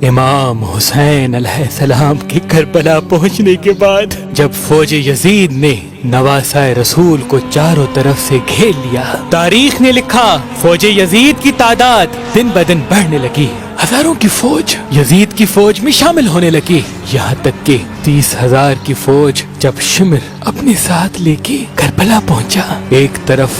امام حسین علیہ السلام کے کربلا پہنچنے کے بعد جب فوج یزید نے نواسۂ رسول کو چاروں طرف سے گھیر لیا، تاریخ نے لکھا فوج یزید کی تعداد دن بدن بڑھنے لگی، ہزاروں کی فوج یزید کی فوج میں شامل ہونے لگی، یہاں تک کہ 30,000 کی فوج جب شمر اپنے ساتھ لے کے کربلا پہنچا، ایک طرف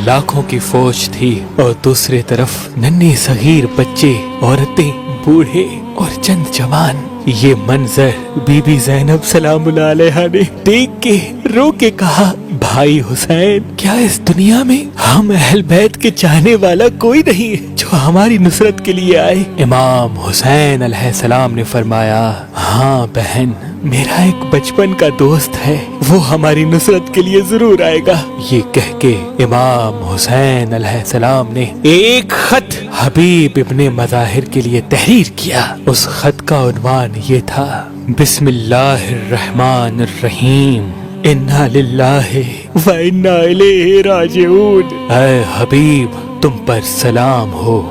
لاکھوں کی فوج تھی اور دوسرے طرف ننھے صغیر بچے، عورتیں، بوڑھے اور چند جوان۔ یہ منظر بی بی زینب سلام اللہ علیہا نے دیکھ کے رو کے کہا، بھائی حسین، کیا اس دنیا میں ہم اہل بیت کے چاہنے والا کوئی نہیں جو ہماری نصرت کے لیے آئے؟ امام حسین علیہ السلام نے فرمایا، ہاں بہن، میرا ایک بچپن کا دوست ہے، وہ ہماری نصرت کے لیے ضرور آئے گا۔ یہ کہہ کے امام حسین علیہ السلام نے ایک خط حبیب ابن مظاہر کے لیے تحریر کیا۔ اس خط کا عنوان یہ تھا، بسم اللہ الرحمن الرحیم، انا للہ و انا الیہ راجعون۔ اے حبیب، تم پر سلام ہو،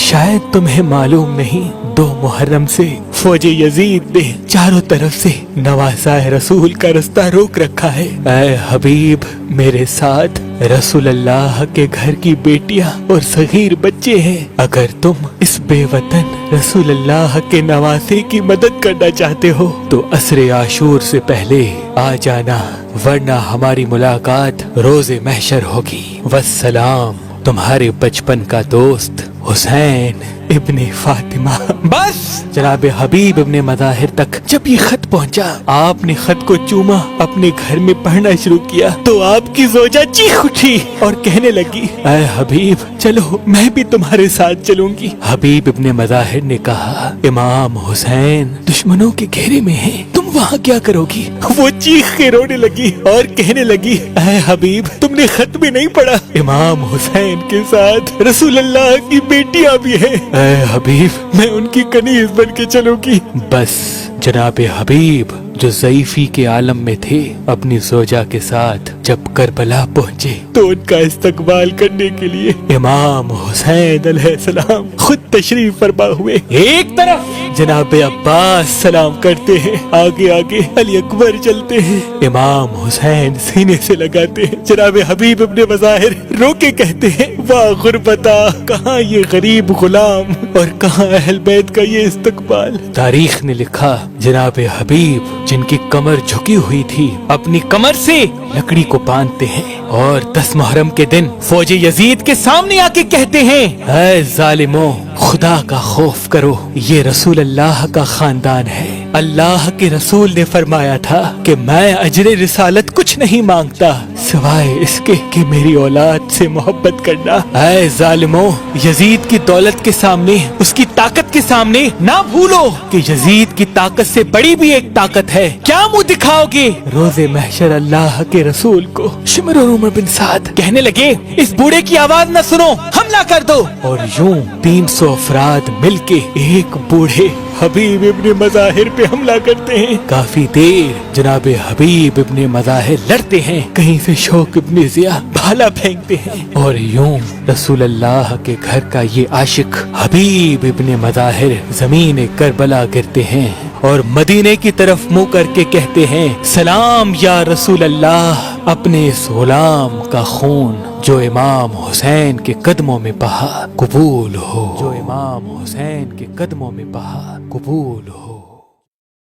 شاید تمہیں معلوم نہیں، 2 محرم سے فوج یزید نے چاروں طرف سے نواسۂ رسول کا رستہ روک رکھا ہے۔ اے حبیب، میرے ساتھ رسول اللہ کے گھر کی بیٹیاں اور صغیر بچے ہیں، اگر تم اس بے وطن رسول اللہ کے نواسے کی مدد کرنا چاہتے ہو تو عصر عاشور سے پہلے آ جانا، ورنہ ہماری ملاقات روز محشر ہوگی۔ والسلام، تمہارے بچپن کا دوست حسین ابن فاطمہ۔ بس جناب حبیب ابن مظاہر تک جب یہ خط پہنچا، آپ نے خط کو چوما، اپنے گھر میں پڑھنا شروع کیا تو آپ کی زوجہ چیخ اٹھی اور کہنے لگی، اے حبیب، چلو میں بھی تمہارے ساتھ چلوں گی۔ حبیب ابن مظاہر نے کہا، امام حسین دشمنوں کے گھیرے میں ہیں، تم وہاں کیا کرو گی؟ وہ چیخ کے رونے لگی اور کہنے لگی، اے حبیب، تم نے خط بھی نہیں پڑھا، امام حسین کے ساتھ رسول اللہ کی بیٹیاں بھی ہیں، اے حبیب، میں ان کی کنیز بن کے چلوں گی۔ بس جناب حبیب جو ضعیفی کے عالم میں تھے، اپنی زوجہ کے ساتھ جب کربلا پہنچے تو ان کا استقبال کرنے کے لیے امام حسین علیہ السلام خود تشریف فرما ہوئے۔ ایک طرف جناب عباس سلام کرتے ہیں، آگے آگے علی اکبر چلتے ہیں، امام حسین سینے سے لگاتے ہیں، جناب حبیب ابن مظاہر رو کے کہتے ہیں، واہ غربتا، کہاں یہ غریب غلام اور کہاں اہل بیت کا یہ استقبال۔ تاریخ نے لکھا، جناب حبیب جن کی کمر جھکی ہوئی تھی، اپنی کمر سے لکڑی کو باندھتے ہیں اور 10 محرم کے دن فوج یزید کے سامنے آ کے کہتے ہیں، اے ظالموں، خدا کا خوف کرو، یہ رسول اللہ کا خاندان ہے، اللہ کے رسول نے فرمایا تھا کہ میں اجر رسالت کچھ نہیں مانگتا سوائے اس کے کہ میری اولاد سے محبت کرنا۔ اے ظالموں، یزید کی دولت کے سامنے، اس کی طاقت کے سامنے نہ بھولو کہ یزید کی طاقت سے بڑی بھی ایک طاقت ہے، کیا منہ دکھاؤ گے روز محشر اللہ کے رسول کو؟ شمر اور عمر بن سعد کہنے لگے، اس بوڑھے کی آواز نہ سنو، حملہ کر دو، اور یوں 300 افراد مل کے ایک بوڑھے حبیب ابن مظاہر پہ حملہ کرتے ہیں۔ کافی دیر جناب حبیب ابن مظاہر لڑتے ہیں، کہیں سے شوق ابن ضیاء بھالا پھینکتے ہیں، اور یوں رسول اللہ کے گھر کا یہ عاشق حبیب ابن مظاہر زمین کربلا گرتے ہیں اور مدینے کی طرف منہ کر کے کہتے ہیں، سلام یا رسول اللہ، اپنے اس غلام کا خون جو امام حسین کے قدموں میں بہا قبول ہو، جو امام حسین کے قدموں میں بہا قبول ہو۔